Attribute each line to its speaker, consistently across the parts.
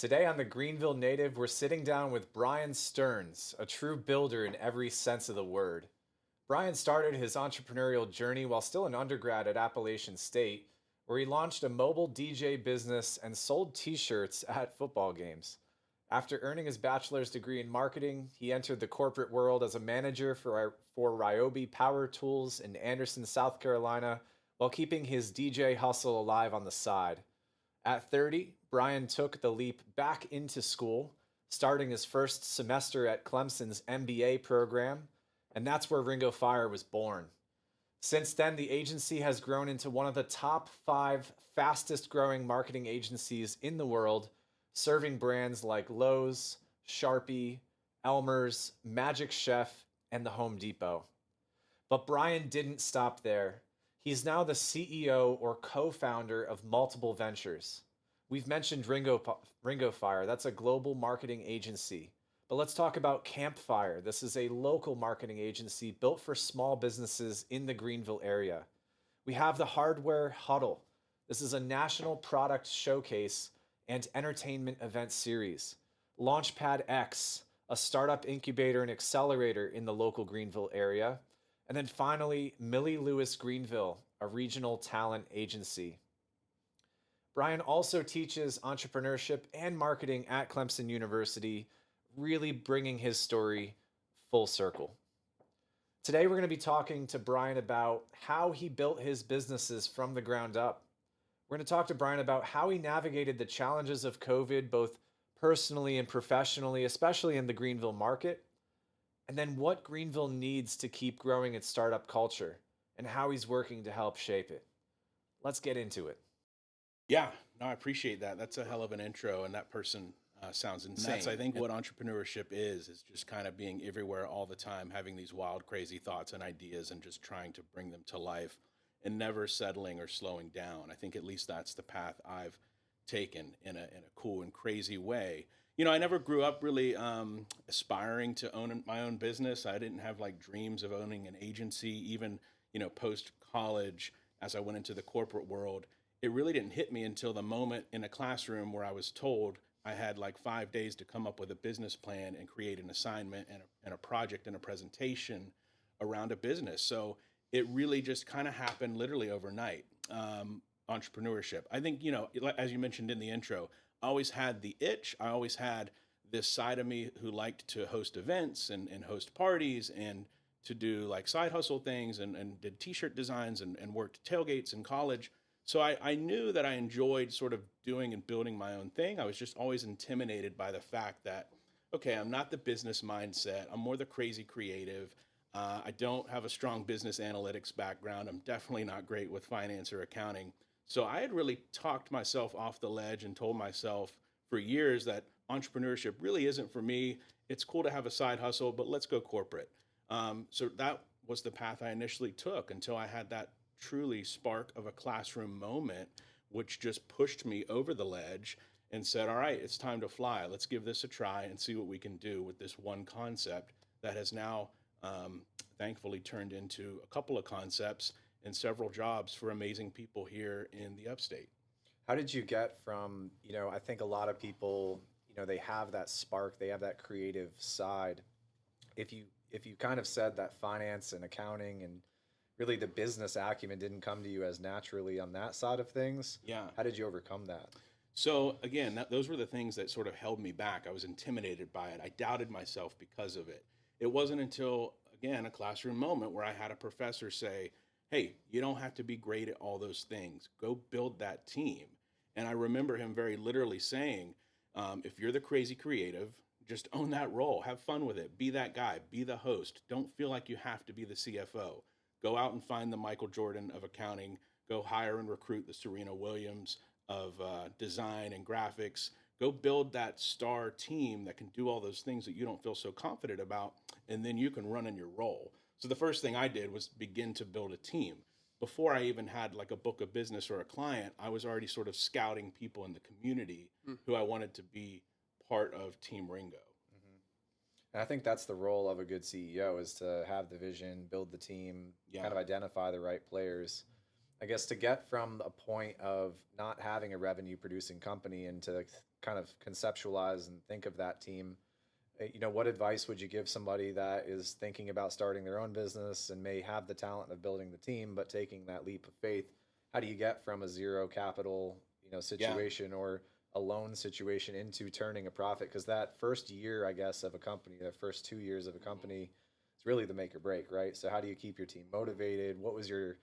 Speaker 1: Today on the Greenville Native, we're sitting down with Brian Stearns, a true builder in every sense of the word. Brian started his entrepreneurial journey while still an undergrad at Appalachian State, where he launched a mobile DJ business and sold t shirts at football games. After earning his bachelor's degree in marketing, he entered the corporate world as a manager for Ryobi Power Tools in Anderson, South Carolina, while keeping his DJ hustle alive on the side. At 30, Brian took the leap back into school, starting his first semester at Clemson's MBA program, and that's where RingoFire was born. Since then, the agency has grown into one of the top 5 fastest growing marketing agencies in the world, serving brands like Lowe's, Sharpie, Elmer's, Magic Chef, and the Home Depot. But Brian didn't stop there. He's now the CEO or co-founder of multiple ventures. We've mentioned RingoFire. That's a global marketing agency. But let's talk about Campfire. This is a local marketing agency built for small businesses in the Greenville area. We have the Hardware Huddle. This is a national product showcase and entertainment event series. Launchpad X, a startup incubator and accelerator in the local Greenville area. And then finally, Millie Lewis Greenville, a regional talent agency. Brian also teaches entrepreneurship and marketing at Clemson University, really bringing his story full circle. Today, we're going to be talking to Brian about how he built his businesses from the ground up. We're going to talk to Brian about how he navigated the challenges of COVID, both personally and professionally, especially in the Greenville market, and then what Greenville needs to keep growing its startup culture and how he's working to help shape it. Let's get into it.
Speaker 2: Yeah, no, I appreciate that. That's a hell of an intro, and that person sounds insane. That's, I think, what entrepreneurship is just kind of being everywhere all the time, having these wild, crazy thoughts and ideas and just trying to bring them to life and never settling or slowing down. I think at least that's the path I've taken in a cool and crazy way. You know, I never grew up really aspiring to own my own business. I didn't have like dreams of owning an agency, even, post college as I went into the corporate world. It really didn't hit me until the moment in a classroom where I was told I had like 5 days to come up with a business plan and create an assignment and a project and a presentation around a business. So it really just kind of happened literally overnight. Entrepreneurship. I think, as you mentioned in the intro, I always had the itch. I always had this side of me who liked to host events and host parties and to do like side hustle things and did t-shirt designs and worked tailgates in college. So I knew that I enjoyed sort of doing and building my own thing. I was just always intimidated by the fact that, okay, I'm not the business mindset. I'm more the crazy creative. I don't have a strong business analytics background. I'm definitely not great with finance or accounting. So I had really talked myself off the ledge and told myself for years that entrepreneurship really isn't for me. It's cool to have a side hustle, but let's go corporate. So that was the path I initially took until I had that truly spark of a classroom moment, which just pushed me over the ledge and said, all right, it's time to fly. Let's give this a try and see what we can do with this one concept that has now thankfully turned into a couple of concepts and several jobs for amazing people here in the upstate.
Speaker 1: How did you get from, I think a lot of people, they have that spark, they have that creative side. If you kind of said that finance and accounting and really the business acumen didn't come to you as naturally on that side of things,
Speaker 2: Yeah.
Speaker 1: how did you overcome that?
Speaker 2: So again, those were the things that sort of held me back. I was intimidated by it. I doubted myself because of it. It wasn't until, again, a classroom moment where I had a professor say, hey, you don't have to be great at all those things. Go build that team. And I remember him very literally saying, if you're the crazy creative, just own that role. Have fun with it. Be that guy. Be the host. Don't feel like you have to be the CFO. Go out and find the Michael Jordan of accounting. Go hire and recruit the Serena Williams of design and graphics. Go build that star team that can do all those things that you don't feel so confident about, and then you can run in your role. So the first thing I did was begin to build a team. Before I even had like a book of business or a client, I was already sort of scouting people in the community who I wanted to be part of Team Ringo.
Speaker 1: And I think that's the role of a good CEO is to have the vision, build the team,
Speaker 2: Yeah.
Speaker 1: kind of identify the right players. I guess to get from a point of not having a revenue producing company and to kind of conceptualize and think of that team, what advice would you give somebody that is thinking about starting their own business and may have the talent of building the team, but taking that leap of faith? How do you get from a zero capital,
Speaker 2: Yeah.
Speaker 1: situation or a loan situation into turning a profit? Because that first year, I guess, of a company, the first 2 years of a company, is really the make or break, right? So how do you keep your team motivated? What was your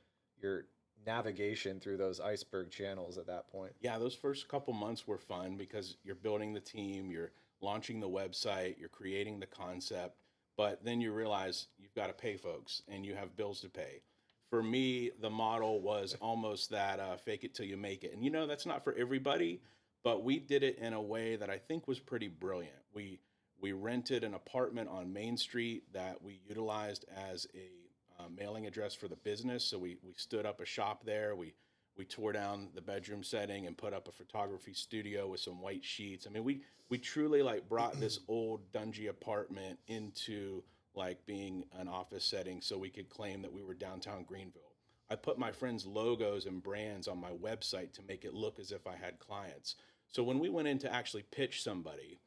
Speaker 1: navigation through those iceberg channels at that point?
Speaker 2: Yeah, those first couple months were fun because you're building the team, you're launching the website, you're creating the concept, but then you realize you've got to pay folks and you have bills to pay. For me, the model was almost that fake it till you make it. And that's not for everybody, but we did it in a way that I think was pretty brilliant. We rented an apartment on Main Street that we utilized as a mailing address for the business. So we stood up a shop there. We tore down the bedroom setting and put up a photography studio with some white sheets. I mean, we truly like brought this old dungy apartment into like being an office setting so we could claim that we were downtown Greenville. I put my friends' logos and brands on my website to make it look as if I had clients. So when we went in to actually pitch somebody,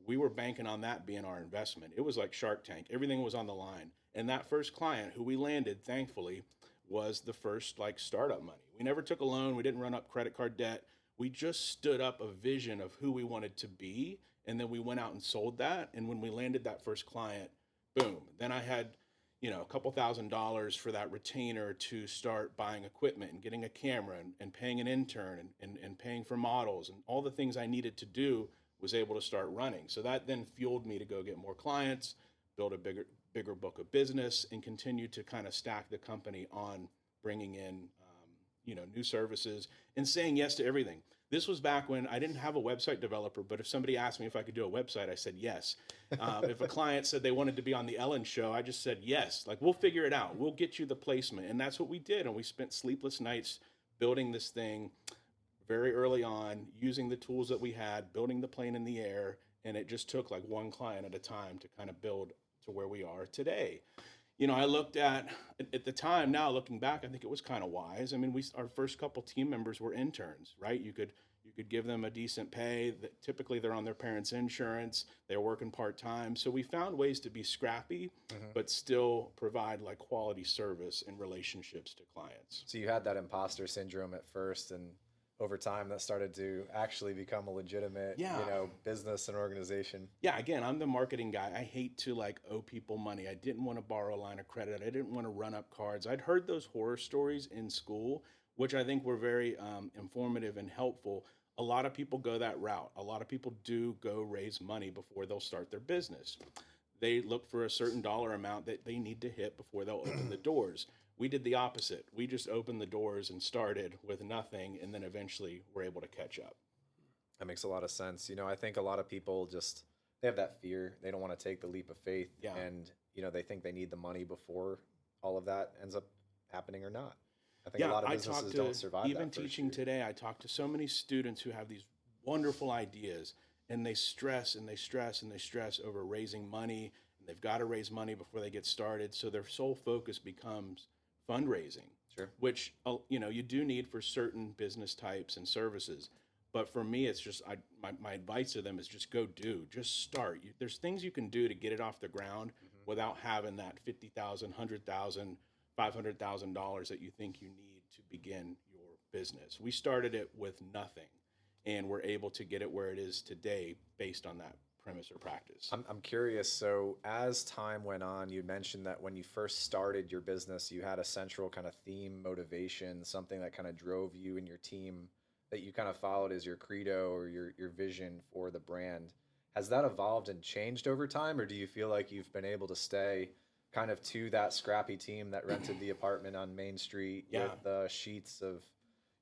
Speaker 2: we were banking on that being our investment. It was like Shark Tank. Everything was on the line. And that first client who we landed, thankfully, was the first like startup money. We never took a loan. We didn't run up credit card debt. We just stood up a vision of who we wanted to be. And then we went out and sold that. And when we landed that first client, boom, then I had, a couple $1,000s for that retainer to start buying equipment and getting a camera and paying an intern and paying for models and all the things I needed to do was able to start running. So that then fueled me to go get more clients, build a bigger book of business, and continue to kind of stack the company on bringing in, new services and saying yes to everything. This was back when I didn't have a website developer, but if somebody asked me if I could do a website, I said yes. If a client said they wanted to be on the Ellen show, I just said yes. Like, we'll figure it out. We'll get you the placement. And that's what we did. And we spent sleepless nights building this thing very early on, using the tools that we had, building the plane in the air. And it just took like one client at a time to kind of build to where we are today. I looked at the time now looking back, I think it was kind of wise. I mean, our first couple team members were interns, right? You could give them a decent pay. Typically they're on their parents' insurance. They're working part-time. So we found ways to be scrappy, but still provide like quality service and relationships to clients.
Speaker 1: So you had that imposter syndrome at first, and over time that started to actually become a legitimate,
Speaker 2: Yeah.
Speaker 1: business and organization.
Speaker 2: Yeah, again, I'm the marketing guy. I hate to like owe people money. I didn't want to borrow a line of credit. I didn't want to run up cards. I'd heard those horror stories in school, which I think were very informative and helpful. A lot of people go that route. A lot of people do go raise money before they'll start their business. They look for a certain dollar amount that they need to hit before they'll open the doors. We did the opposite. We just opened the doors and started with nothing, and then eventually were able to catch up.
Speaker 1: That makes a lot of sense. I think a lot of people just they have that fear. They don't want to take the leap of faith,
Speaker 2: Yeah.
Speaker 1: and they think they need the money before all of that ends up happening or not. I think a
Speaker 2: Yeah,
Speaker 1: lot of
Speaker 2: I
Speaker 1: businesses
Speaker 2: talk
Speaker 1: don't
Speaker 2: to,
Speaker 1: survive
Speaker 2: even
Speaker 1: that first
Speaker 2: teaching
Speaker 1: year.
Speaker 2: today, I talk to so many students who have these wonderful ideas and they stress and they stress and they stress over raising money, and they've got to raise money before they get started. So their sole focus becomes fundraising,
Speaker 1: Sure.
Speaker 2: which, you do need for certain business types and services. But for me, it's just my advice to them is just just start. There's things you can do to get it off the ground without having that 50,000, 100,000, $500,000 that you think you need to begin your business. We started it with nothing, and we're able to get it where it is today based on that premise or practice.
Speaker 1: I'm curious. So, as time went on, you mentioned that when you first started your business, you had a central kind of theme, motivation, something that kind of drove you and your team that you kind of followed as your credo or your vision for the brand. Has that evolved and changed over time, or do you feel like you've been able to stay kind of to that scrappy team that rented the apartment on Main Street
Speaker 2: Yeah.
Speaker 1: with the sheets of,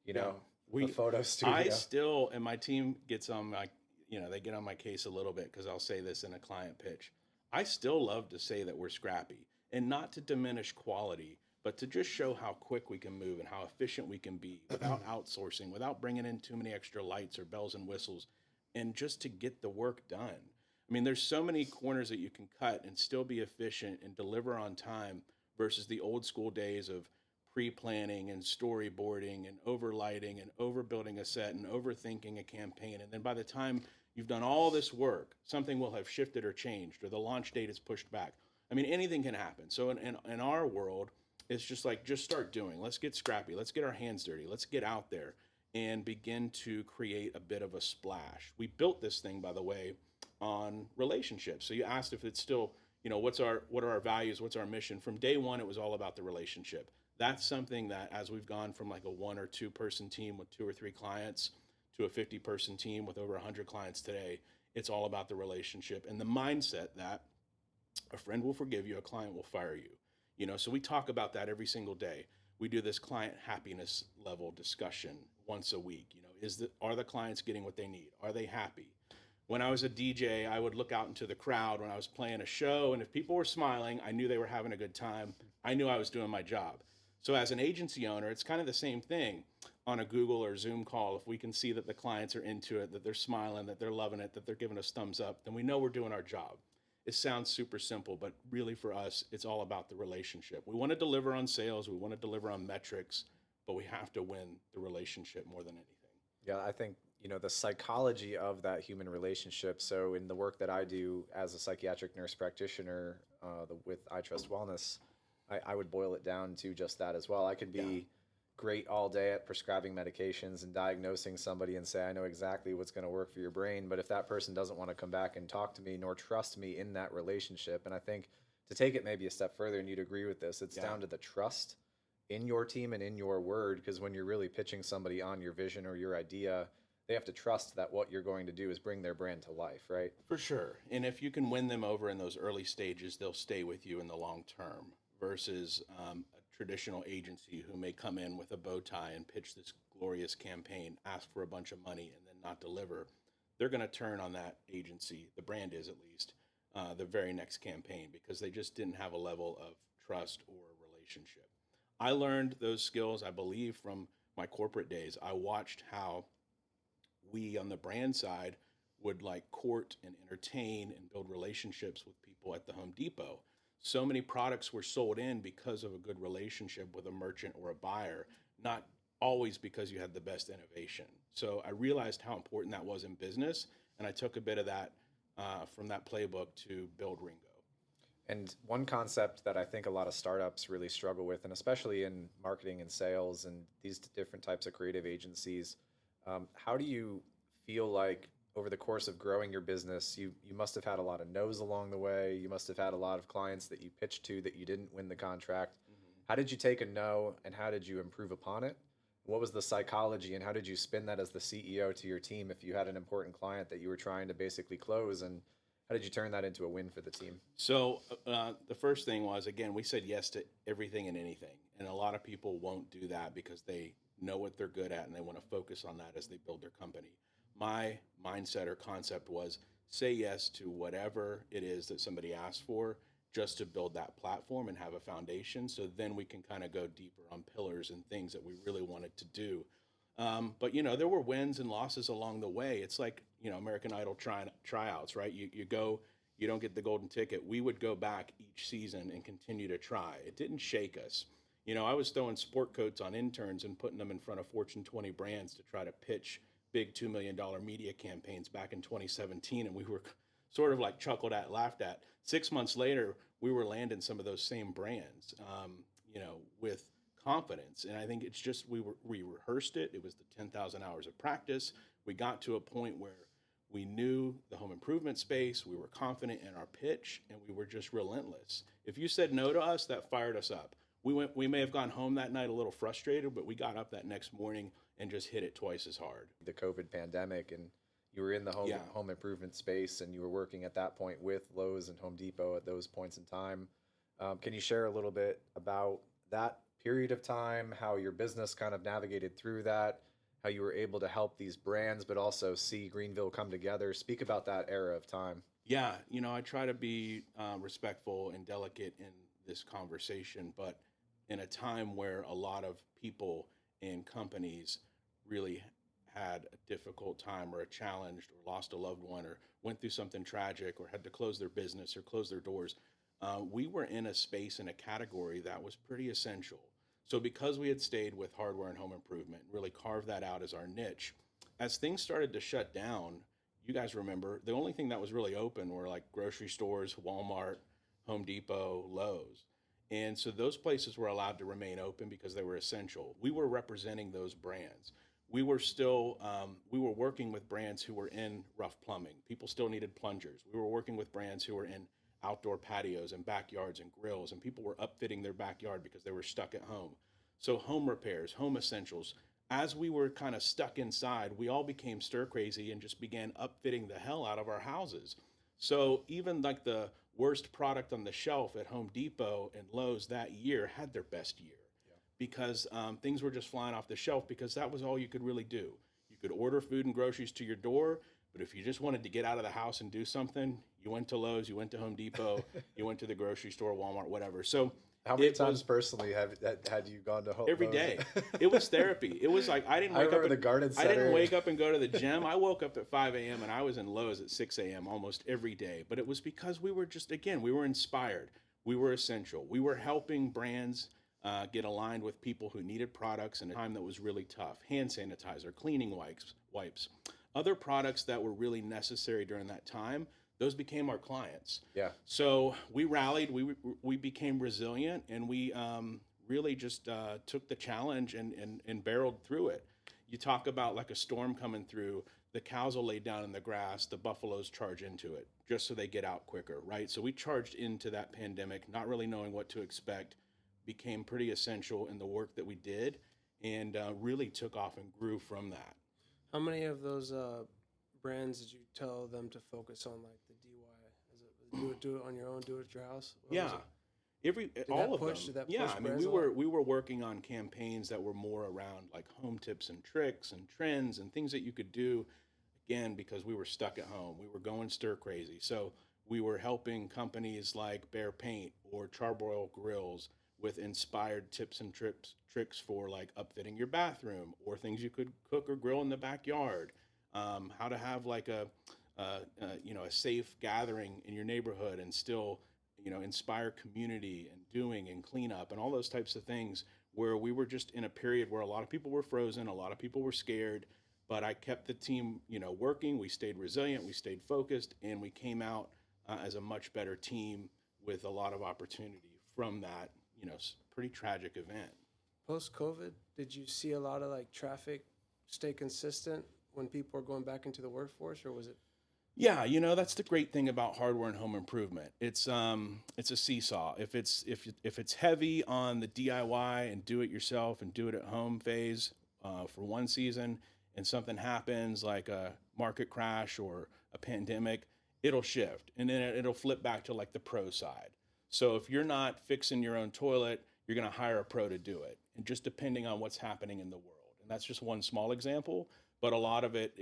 Speaker 2: Yeah.
Speaker 1: the photo studio?
Speaker 2: I still, and my team gets on my, they get on my case a little bit because I'll say this in a client pitch. I still love to say that we're scrappy, and not to diminish quality, but to just show how quick we can move and how efficient we can be without outsourcing, without bringing in too many extra lights or bells and whistles, and just to get the work done. I mean, there's so many corners that you can cut and still be efficient and deliver on time versus the old school days of pre-planning and storyboarding and overlighting and overbuilding a set and overthinking a campaign. And then by the time you've done all this work, something will have shifted or changed, or the launch date is pushed back. I mean, anything can happen. So in our world, it's just like, just start doing. Let's get scrappy. Let's get our hands dirty. Let's get out there and begin to create a bit of a splash. We built this thing, by the way, on relationships. So you asked if it's still, what are our values? What's our mission? From day one, it was all about the relationship. That's something that, as we've gone from like a 1 or 2 person team with 2 or 3 clients to a 50 person team with over 100 clients today, it's all about the relationship and the mindset that a friend will forgive you, a client will fire you. So we talk about that every single day. We do this client happiness level discussion once a week. Are the clients getting what they need? Are they happy? When I was a DJ, I would look out into the crowd when I was playing a show, and if people were smiling, I knew they were having a good time. I knew I was doing my job. So as an agency owner, it's kind of the same thing on a Google or Zoom call. If we can see that the clients are into it, that they're smiling, that they're loving it, that they're giving us thumbs up, then we know we're doing our job. It sounds super simple, but really for us, it's all about the relationship. We want to deliver on sales, we want to deliver on metrics, but we have to win the relationship more than anything.
Speaker 1: Yeah, I think, the psychology of that human relationship. So in the work that I do as a psychiatric nurse practitioner with I Trust Wellness, I would boil it down to just that as well. I could be great all day at prescribing medications and diagnosing somebody and say, I know exactly what's going to work for your brain. But if that person doesn't want to come back and talk to me nor trust me in that relationship, and I think to take it maybe a step further, and you'd agree with this, it's down to the trust in your team and in your word, because when you're really pitching somebody on your vision or your idea, they have to trust that what you're going to do is bring their brand to life, right?
Speaker 2: For sure. And if you can win them over in those early stages, they'll stay with you in the long term versus a traditional agency who may come in with a bow tie and pitch this glorious campaign, ask for a bunch of money, and then not deliver. They're going to turn on that agency, the brand is at least, the very next campaign, because they just didn't have a level of trust or relationship. I learned those skills, I believe, from my corporate days. I watched how we on the brand side would like court and entertain and build relationships with people at the Home Depot. So many products were sold in because of a good relationship with a merchant or a buyer, not always because you had the best innovation. So I realized how important that was in business, and I took a bit of that from that playbook to build Ringo.
Speaker 1: And one concept that I think a lot of startups really struggle with, and especially in marketing and sales and these different types of creative agencies, how do you feel like over the course of growing your business, you must have had a lot of no's along the way. You must have had a lot of clients that you pitched to that you didn't win the contract. Mm-hmm. How did you take a no and how did you improve upon it? What was the psychology and how did you spin that as the CEO to your team if you had an important client that you were trying to basically close, and how did you turn that into a win for the team?
Speaker 2: So the first thing was, again, we said yes to everything and anything. And a lot of people won't do that because they know what they're good at and they want to focus on that as they build their company. My mindset or concept was say yes to whatever it is that somebody asks for, just to build that platform and have a foundation. So then we can kind of go deeper on pillars and things that we really wanted to do. But, there were wins and losses along the way. It's like, American Idol tryouts, right? You go, you don't get the golden ticket. We would go back each season and continue to try. It didn't shake us. I was throwing sport coats on interns and putting them in front of Fortune 20 brands to try to pitch big $2 million media campaigns back in 2017. And we were sort of like chuckled at, laughed at. 6 months later, we were landing some of those same brands, with confidence. And I think it's just, we rehearsed it. It was the 10,000 hours of practice. We got to a point where we knew the home improvement space. We were confident in our pitch and we were just relentless. If you said no to us, that fired us up. We may have gone home that night a little frustrated, but we got up that next morning and just hit it twice as hard.
Speaker 1: The COVID pandemic, and you were in the home improvement space, and you were working at that point with Lowe's and Home Depot at those points in time. Can you share a little bit about that period of time, how your business kind of navigated through that, how you were able to help these brands, but also see Greenville come together? Speak about that era of time.
Speaker 2: Yeah, I try to be respectful and delicate in this conversation, but in a time where a lot of people and companies really had a difficult time or a challenge or lost a loved one or went through something tragic or had to close their business or close their doors, we were in a space in a category that was pretty essential. So because we had stayed with hardware and home improvement, really carved that out as our niche, as things started to shut down, you guys remember the only thing that was really open were like grocery stores, Walmart, Home Depot, Lowe's. And so those places were allowed to remain open because they were essential. We were representing those brands. We were still we were working with brands who were in rough plumbing. People still needed plungers. We were working with brands who were in outdoor patios and backyards and grills, and people were upfitting their backyard because they were stuck at home. So home repairs, home essentials. As we were kind of stuck inside, we all became stir crazy and just began upfitting the hell out of our houses. So even like the worst product on the shelf at Home Depot and Lowe's that year had their best year because things were just flying off the shelf because that was all you could really do. You could order food and groceries to your door, but if you just wanted to get out of the house and do something, you went to Lowe's, you went to Home Depot, you went to the grocery store, Walmart, whatever. So
Speaker 3: how many times personally had you gone to Home
Speaker 2: every day? It was therapy. It was like I didn't wake up.
Speaker 3: The garden center.
Speaker 2: I didn't wake up and go to the gym. I woke up at 5 a.m. and I was in Lowe's at 6 a.m. almost every day. But it was because we were just, again, we were inspired. We were essential. We were helping brands get aligned with people who needed products in a time that was really tough. Hand sanitizer, cleaning wipes, other products that were really necessary during that time. Those became our clients.
Speaker 3: Yeah.
Speaker 2: So we rallied, we became resilient, and we really just took the challenge and barreled through it. You talk about like a storm coming through, the cows will lay down in the grass, the buffaloes charge into it just so they get out quicker, right? So we charged into that pandemic, not really knowing what to expect, became pretty essential in the work that we did, and really took off and grew from that.
Speaker 4: How many of those brands did you tell them to focus on, like the DIY? Is it do it on your own, do it at your house?
Speaker 2: Yeah, all of them. Yeah, I mean, we were working on campaigns that were more around like home tips and tricks and trends and things that you could do. Again, because we were stuck at home, we were going stir crazy. So we were helping companies like Bear Paint or Charbroil Grills with inspired tips and tricks for like upfitting your bathroom or things you could cook or grill in the backyard. How to have like a safe gathering in your neighborhood and still, inspire community and doing and cleanup and all those types of things, where we were just in a period where a lot of people were frozen, a lot of people were scared, but I kept the team, working. We stayed resilient, we stayed focused, and we came out as a much better team with a lot of opportunity from that, pretty tragic event.
Speaker 4: Post-COVID, did you see a lot of like traffic stay consistent when people are going back into the workforce, or was it?
Speaker 2: Yeah, that's the great thing about hardware and home improvement. It's a seesaw. If it's heavy on the DIY and do it yourself and do it at home phase for one season, and something happens like a market crash or a pandemic, it'll shift and then it'll flip back to like the pro side. So if you're not fixing your own toilet, you're going to hire a pro to do it, and just depending on what's happening in the world. And that's just one small example, but a lot of it,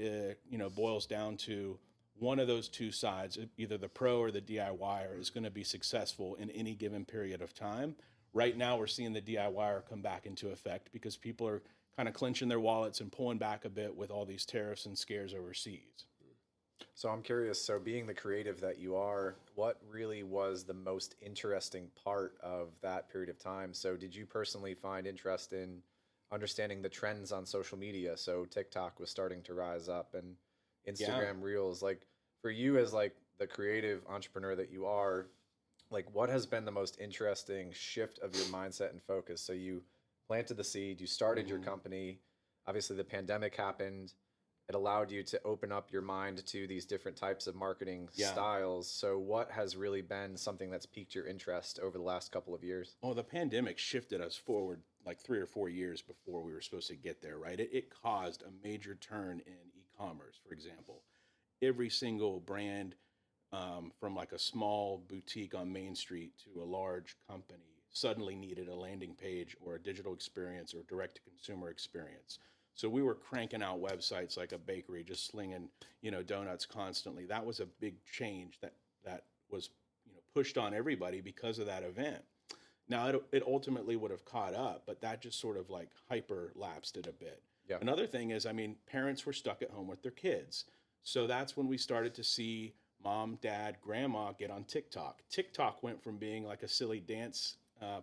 Speaker 2: boils down to one of those two sides, either the pro or the DIYer, is going to be successful in any given period of time. Right now, we're seeing the DIYer come back into effect because people are kind of clenching their wallets and pulling back a bit with all these tariffs and scares overseas.
Speaker 3: So I'm curious, so being the creative that you are, what really was the most interesting part of that period of time? So did you personally find interest in understanding the trends on social media? So TikTok was starting to rise up and Instagram Reels. Like for you as like the creative entrepreneur that you are, like what has been the most interesting shift of your mindset and focus? So you planted the seed, you started your company, obviously the pandemic happened. It allowed you to open up your mind to these different types of marketing styles. So what has really been something that's piqued your interest over the last couple of years?
Speaker 2: Oh, the pandemic shifted us forward like 3 or 4 years before we were supposed to get there, right? It caused a major turn in e-commerce, for example. Every single brand, from like a small boutique on Main Street to a large company, suddenly needed a landing page or a digital experience or direct-to-consumer experience. So we were cranking out websites like a bakery, just slinging, donuts constantly. That was a big change that was, pushed on everybody because of that event. Now it ultimately would have caught up, but that just sort of like hyper lapsed it a bit.
Speaker 3: Yeah.
Speaker 2: Another thing is, parents were stuck at home with their kids. So that's when we started to see mom, dad, grandma get on TikTok. TikTok went from being like a silly dance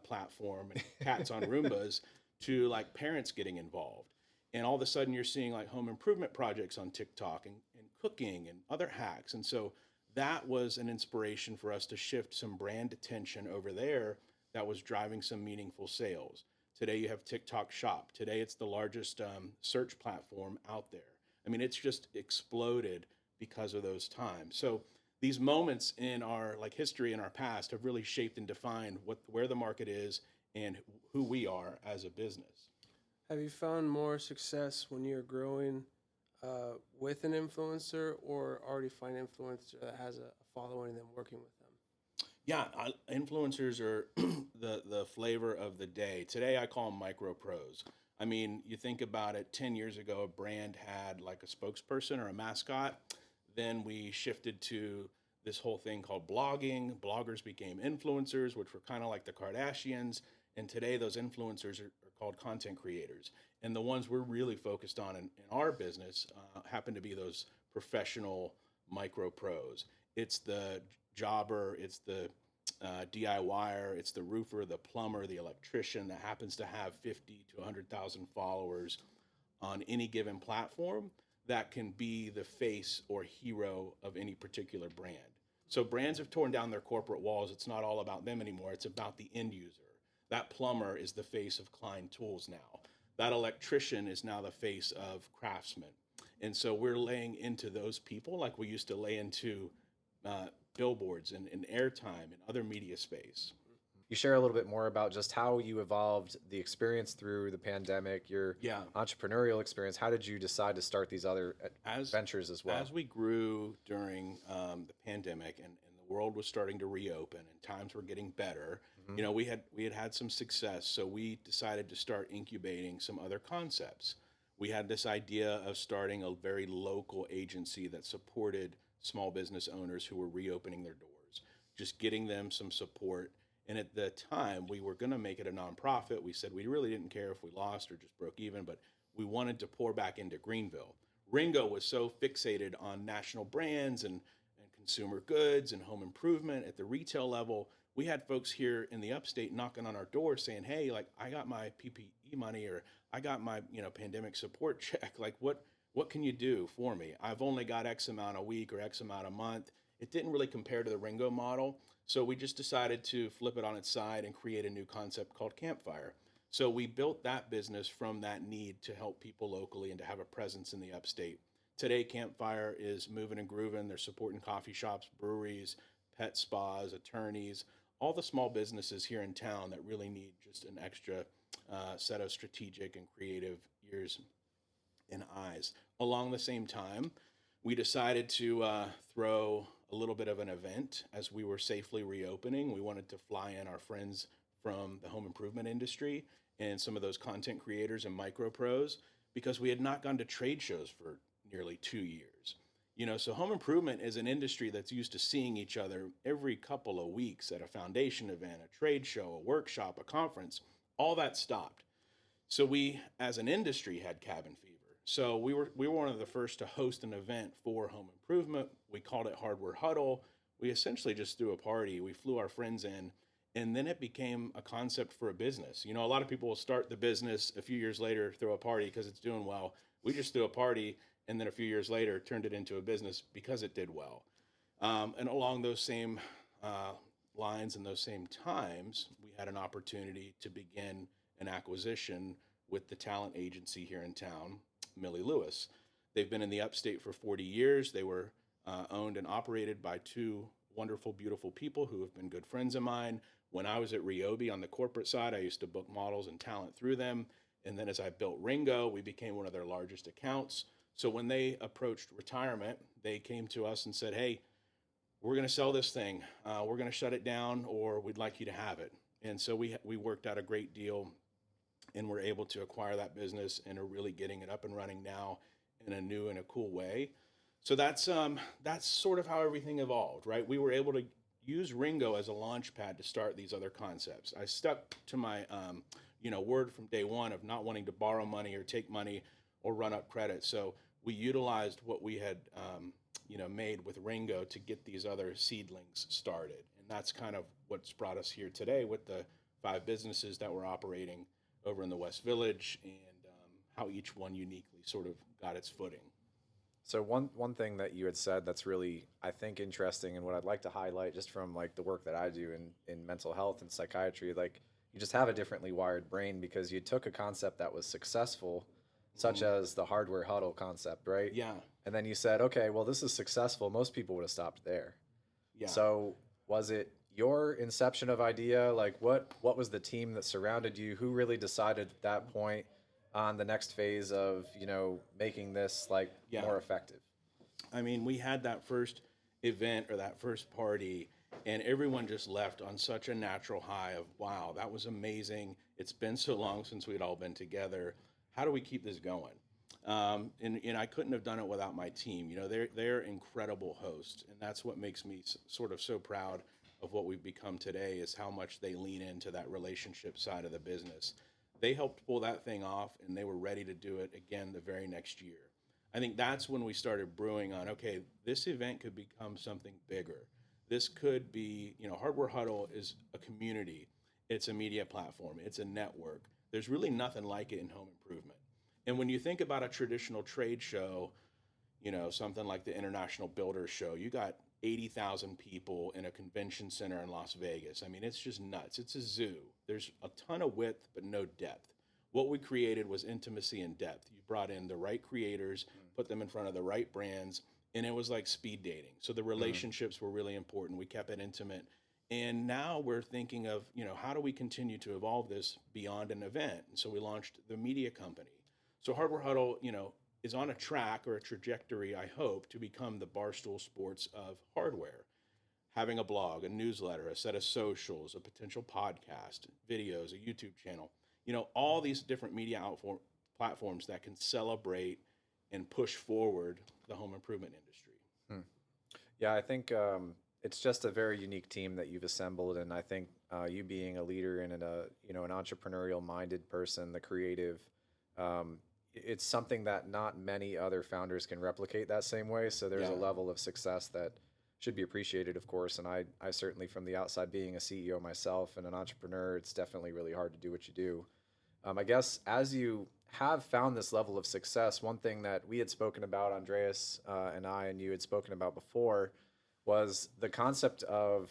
Speaker 2: platform and cats on Roombas to like parents getting involved. And all of a sudden you're seeing like home improvement projects on TikTok and cooking and other hacks. And so that was an inspiration for us to shift some brand attention over there that was driving some meaningful sales. Today you have TikTok Shop. Today it's the largest search platform out there. I mean, it's just exploded because of those times. So these moments in our like history in our past have really shaped and defined where the market is and who we are as a business.
Speaker 4: Have you found more success when you're growing with an influencer, or already find an influencer that has a following and then working with them?
Speaker 2: Yeah, influencers are the flavor of the day. Today I call them micro pros. I mean, you think about it, 10 years ago, a brand had like a spokesperson or a mascot. Then we shifted to this whole thing called blogging. Bloggers became influencers, which were kind of like the Kardashians. And today those influencers are called content creators. And the ones we're really focused on in our business happen to be those professional micro pros. It's the jobber, it's the DIYer, it's the roofer, the plumber, the electrician that happens to have 50 to 100,000 followers on any given platform that can be the face or hero of any particular brand. So brands have torn down their corporate walls. It's not all about them anymore. It's about the end user. That plumber is the face of Klein Tools now. That electrician is now the face of Craftsman. And so we're laying into those people like we used to lay into billboards and airtime and other media space.
Speaker 3: You share a little bit more about just how you evolved the experience through the pandemic, your entrepreneurial experience. How did you decide to start these other ventures as well?
Speaker 2: As we grew during the pandemic and the world was starting to reopen and times were getting better, you know, we had some success. So we decided to start incubating some other concepts. We had this idea of starting a very local agency that supported small business owners who were reopening their doors, just getting them some support. And at the time, we were going to make it a nonprofit. We said we really didn't care if we lost or just broke even, but we wanted to pour back into Greenville. Ringo was so fixated on national brands and consumer goods and home improvement at the retail level. We had folks here in the upstate knocking on our door saying, hey, like, I got my PPE money, or I got my, pandemic support check. Like, what can you do for me? I've only got X amount a week or X amount a month. It didn't really compare to the Ringo model. So we just decided to flip it on its side and create a new concept called Campfire. So we built that business from that need to help people locally and to have a presence in the upstate. Today, Campfire is moving and grooving. They're supporting coffee shops, breweries, pet spas, attorneys, all the small businesses here in town that really need just an extra set of strategic and creative ears and eyes. Along the same time, we decided to throw a little bit of an event as we were safely reopening. We wanted to fly in our friends from the home improvement industry and some of those content creators and micro pros, because we had not gone to trade shows for nearly 2 years. So home improvement is an industry that's used to seeing each other every couple of weeks at a foundation event, a trade show, a workshop, a conference. All that stopped. So we, as an industry, had cabin fever. So we were one of the first to host an event for home improvement. We called it Hardware Huddle. We essentially just threw a party. We flew our friends in, and then it became a concept for a business. A lot of people will start the business a few years later, throw a party because it's doing well. We just threw a party, and then a few years later turned it into a business because it did well. And along those same lines and those same times, we had an opportunity to begin an acquisition with the talent agency here in town, Millie Lewis. They've been in the upstate for 40 years. They were owned and operated by two wonderful, beautiful people who have been good friends of mine. When I was at Ryobi on the corporate side, I used to book models and talent through them. And then as I built Ringo, we became one of their largest accounts. So when they approached retirement, they came to us and said, hey, we're going to sell this thing. We're going to shut it down, or we'd like you to have it. And so we worked out a great deal, and we're able to acquire that business and are really getting it up and running now in a new and a cool way. So that's sort of how everything evolved, right? We were able to use Ringo as a launch pad to start these other concepts. I stuck to my word from day one of not wanting to borrow money or take money or run up credit. So we utilized what we had made with Ringo to get these other seedlings started. And that's kind of what's brought us here today with the 5 businesses that were operating over in the West Village, and how each one uniquely sort of got its footing.
Speaker 3: So one thing that you had said that's really, I think, interesting, and what I'd like to highlight just from like the work that I do in mental health and psychiatry, like you just have a differently wired brain because you took a concept that was successful, such as the hardware huddle concept, right?
Speaker 2: Yeah.
Speaker 3: And then you said, okay, well, this is successful. Most people would have stopped there.
Speaker 2: Yeah.
Speaker 3: So was it your inception of idea? Like what was the team that surrounded you? Who really decided at that point on the next phase of, making this like more effective?
Speaker 2: I mean, we had that first event or that first party, and everyone just left on such a natural high of, wow, that was amazing. It's been so long since we'd all been together. How do we keep this going? And I couldn't have done it without my team. They're incredible hosts, and that's what makes me sort of so proud of what we've become today, is how much they lean into that relationship side of the business. They helped pull that thing off, and they were ready to do it again the very next year. I think that's when we started brewing on, okay, this event could become something bigger. This could be, Hardware Huddle is a community. It's a media platform. It's a network. There's really nothing like it in home improvement. And when you think about a traditional trade show, something like the International Builders Show, you got 80,000 people in a convention center in Las Vegas. I mean, it's just nuts. It's a zoo. There's a ton of width, but no depth. What we created was intimacy and depth. You brought in the right creators, put them in front of the right brands, and it was like speed dating. So the relationships were really important. We kept it intimate. And now we're thinking of, how do we continue to evolve this beyond an event? And so we launched the media company. So Hardware Huddle, is on a track or a trajectory, I hope, to become the Barstool Sports of hardware. Having a blog, a newsletter, a set of socials, a potential podcast, videos, a YouTube channel, all these different media platforms that can celebrate and push forward the home improvement industry.
Speaker 3: Yeah, I think it's just a very unique team that you've assembled, and I think you being a leader and an entrepreneurial-minded person, the creative, it's something that not many other founders can replicate that same way. So there's a level of success that should be appreciated, of course. And I certainly, from the outside, being a CEO myself and an entrepreneur, it's definitely really hard to do what you do. I guess as you have found this level of success, one thing that we had spoken about, Andreas and I, and you had spoken about before, was the concept of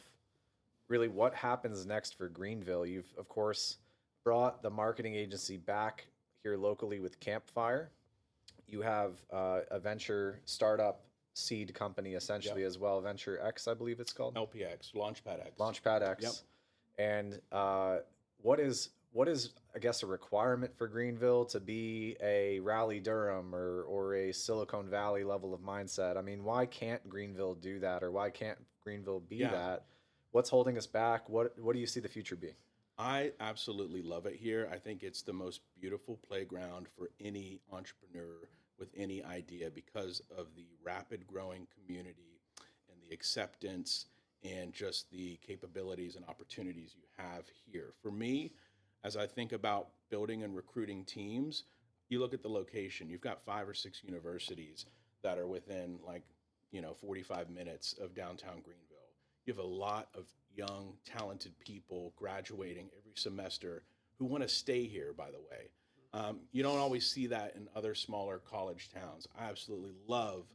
Speaker 3: really what happens next for Greenville. You've, of course, brought the marketing agency back here locally with Campfire. You have a venture startup seed company essentially as well, Venture X, I believe it's called.
Speaker 2: LPX, Launchpad X.
Speaker 3: Launchpad X. Yep. And what is, I guess, a requirement for Greenville to be a Raleigh Durham or a Silicon Valley level of mindset? I mean, why can't Greenville do that, or why can't Greenville be that? What's holding us back? What do you see the future being?
Speaker 2: I absolutely love it here. I think it's the most beautiful playground for any entrepreneur with any idea because of the rapid growing community and the acceptance and just the capabilities and opportunities you have here. For me, as I think about building and recruiting teams, you look at the location. You've got 5 or 6 universities that are within 45 minutes of downtown Greenville. You have a lot of young, talented people graduating every semester who want to stay here, by the way. You don't always see that in other smaller college towns. I absolutely love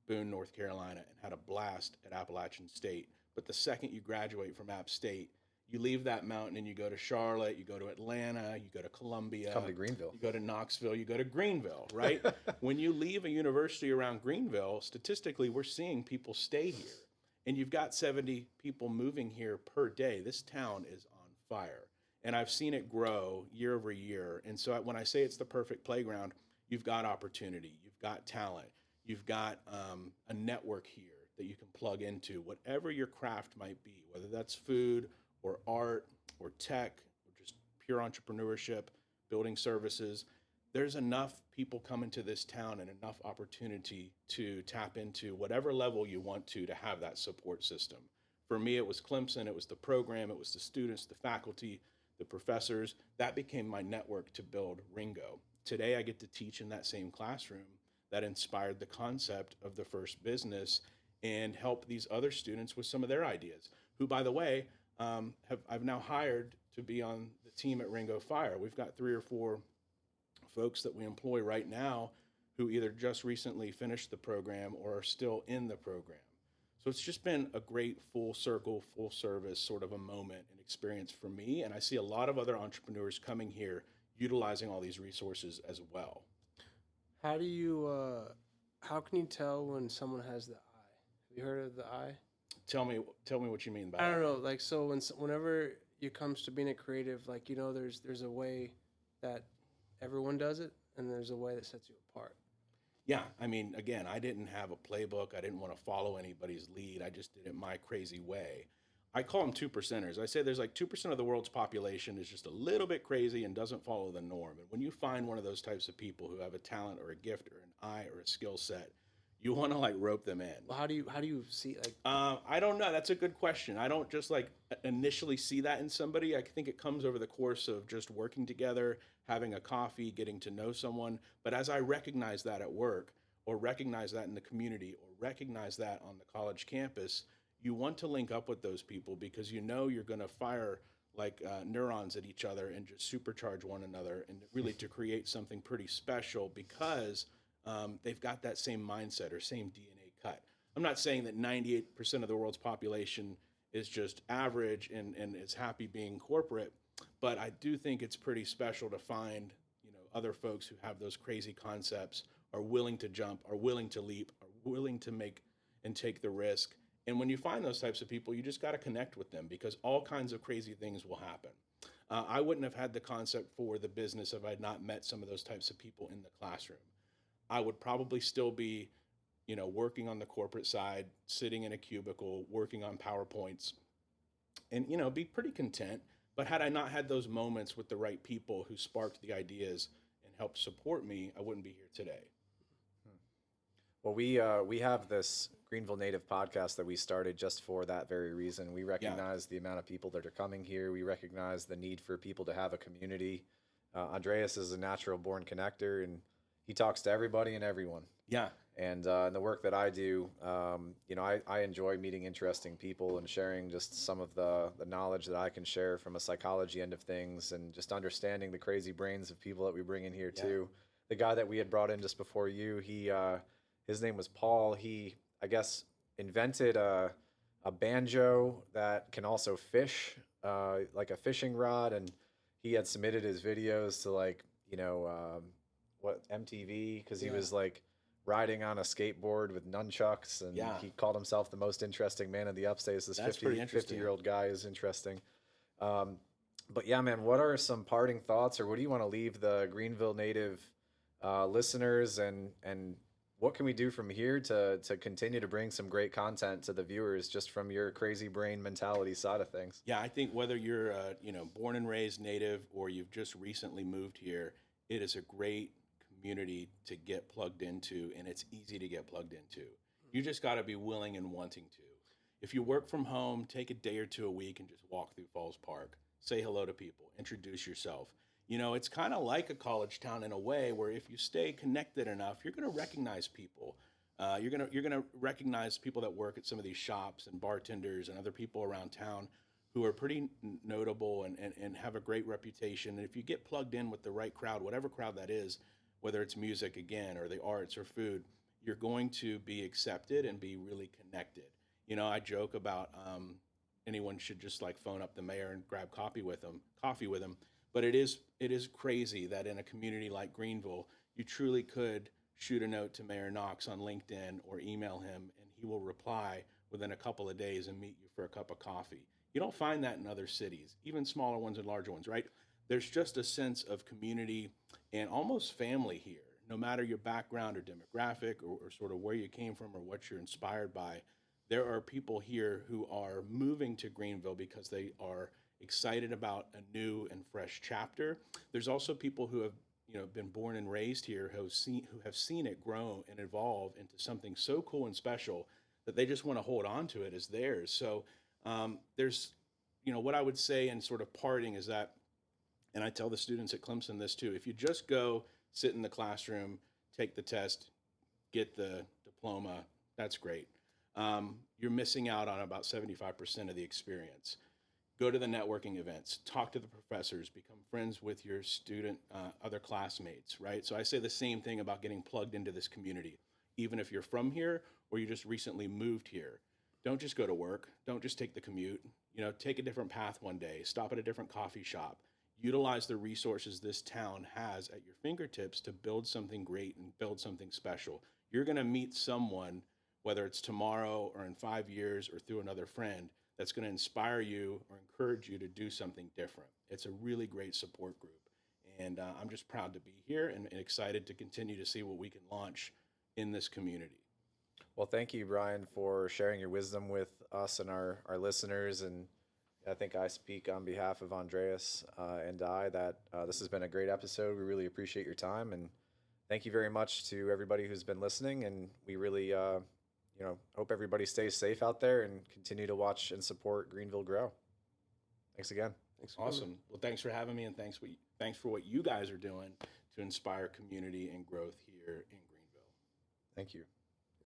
Speaker 2: Boone, North Carolina, and had a blast at Appalachian State. But the second you graduate from App State, you leave that mountain and you go to Charlotte, you go to Atlanta, you go to Columbia.
Speaker 3: Come to Greenville.
Speaker 2: You go to Knoxville, you go to Greenville, right? When you leave a university around Greenville, statistically, we're seeing people stay here. And you've got 70 people moving here per day. This town is on fire. And I've seen it grow year over year. And so when I say it's the perfect playground, you've got opportunity, you've got talent, you've got a network here that you can plug into, whatever your craft might be, whether that's food or art or tech or just pure entrepreneurship, building services. There's enough people coming to this town and enough opportunity to tap into whatever level you want to have that support system. For me, it was Clemson, it was the program, it was the students, the faculty, the professors. That became my network to build Ringo. Today, I get to teach in that same classroom that inspired the concept of the first business and help these other students with some of their ideas, who, by the way, I've now hired to be on the team at RingoFire. We've got 3 or 4 folks that we employ right now who either just recently finished the program or are still in the program. So it's just been a great full circle, full service sort of a moment and experience for me. And I see a lot of other entrepreneurs coming here utilizing all these resources as well.
Speaker 4: How do you, how can you tell when someone has the eye? Have you heard of the eye?
Speaker 2: Tell me what you mean by
Speaker 4: I don't
Speaker 2: that.
Speaker 4: know. Like, so whenever it comes to being a creative, like, you know, there's a way that everyone does it, and there's a way that sets you apart.
Speaker 2: Yeah, I mean, again, I didn't have a playbook. I didn't want to follow anybody's lead. I just did it my crazy way. I call them 2%ers. I say there's like 2% of the world's population is just a little bit crazy and doesn't follow the norm. And when you find one of those types of people who have a talent or a gift or an eye or a skill set, you want to like rope them in.
Speaker 4: Well, how do you see, like,
Speaker 2: I don't know. That's a good question. I don't just like initially see that in somebody. I think it comes over the course of just working together, having a coffee, getting to know someone. But as I recognize that at work, or recognize that in the community, or recognize that on the college campus, you want to link up with those people because you know you're going to fire like neurons at each other and just supercharge one another and really to create something pretty special because they've got that same mindset or same DNA cut. I'm not saying that 98% of the world's population is just average and is happy being corporate, but I do think it's pretty special to find, you know, other folks who have those crazy concepts, are willing to jump, are willing to leap, are willing to make and take the risk. And when you find those types of people, you just got to connect with them because all kinds of crazy things will happen. I wouldn't have had the concept for the business if I had not met some of those types of people in the classroom. I would probably still be, you know, working on the corporate side, sitting in a cubicle, working on PowerPoints, and, you know, be pretty content. But had I not had those moments with the right people who sparked the ideas and helped support me, I wouldn't be here today.
Speaker 3: Well, we have this Greenville Native podcast that we started just for that very reason. We recognize the amount of people that are coming here. We recognize the need for people to have a community. Andreas is a natural born connector, and he talks to everybody and everyone.
Speaker 2: Yeah.
Speaker 3: And in the work that I do, you know, I enjoy meeting interesting people and sharing just some of the knowledge that I can share from a psychology end of things and just understanding the crazy brains of people that we bring in here too. The guy that we had brought in just before you, his name was Paul. He, I guess, invented a banjo that can also fish, like a fishing rod, and he had submitted his videos to like, you know, MTV, because he was like riding on a skateboard with nunchucks, and he called himself the most interesting man in the upstate. This 50-year-old guy is interesting. But yeah, man, what are some parting thoughts, or what do you want to leave the Greenville Native listeners, and what can we do from here to continue to bring some great content to the viewers just from your crazy brain mentality side of things?
Speaker 2: Yeah, I think whether you're you know, born and raised Native or you've just recently moved here, it is a great community to get plugged into, and it's easy to get plugged into. You just got to be willing and wanting to. If you work from home, take a day or two a week and just walk through Falls Park, say hello to people, introduce yourself. You know, it's kind of like a college town in a way where if you stay connected enough, you're going to recognize people. You're gonna recognize people that work at some of these shops and bartenders and other people around town who are pretty notable and have a great reputation. And if you get plugged in with the right crowd, whatever crowd that is, whether it's music again or the arts or food, you're going to be accepted and be really connected. You know, I joke about anyone should just like phone up the mayor and grab coffee with them. But it is crazy that in a community like Greenville, you truly could shoot a note to Mayor Knox on LinkedIn or email him, and he will reply within a couple of days and meet you for a cup of coffee. You don't find that in other cities, even smaller ones and larger ones, right? There's just a sense of community and almost family here, no matter your background or demographic or sort of where you came from or what you're inspired by. There are people here who are moving to Greenville because they are excited about a new and fresh chapter. There's also people who have, you know, been born and raised here who have seen it grow and evolve into something so cool and special that they just want to hold on to it as theirs. So there's, you know, what I would say in sort of parting is that, and I tell the students at Clemson this too, if you just go sit in the classroom, take the test, get the diploma, that's great. You're missing out on about 75% of the experience. Go to the networking events, talk to the professors, become friends with your student, other classmates, right? So I say the same thing about getting plugged into this community, even if you're from here or you just recently moved here. Don't just go to work. Don't just take the commute. Take a different path one day. Stop at a different coffee shop. Utilize the resources this town has at your fingertips to build something great and build something special. You're going to meet someone, whether it's tomorrow or in 5 years or through another friend, that's going to inspire you or encourage you to do something different. It's a really great support group. And I'm just proud to be here and excited to continue to see what we can launch in this community.
Speaker 3: Well, thank you, Brian, for sharing your wisdom with us and our listeners. And I think I speak on behalf of Andreas and I that this has been a great episode. We really appreciate your time. And thank you very much to everybody who's been listening. And we really hope everybody stays safe out there and continue to watch and support Greenville grow. Thanks again.
Speaker 4: Thanks.
Speaker 2: Awesome. Well, thanks for having me, and thanks for what you guys are doing to inspire community and growth here in Greenville.
Speaker 3: Thank you.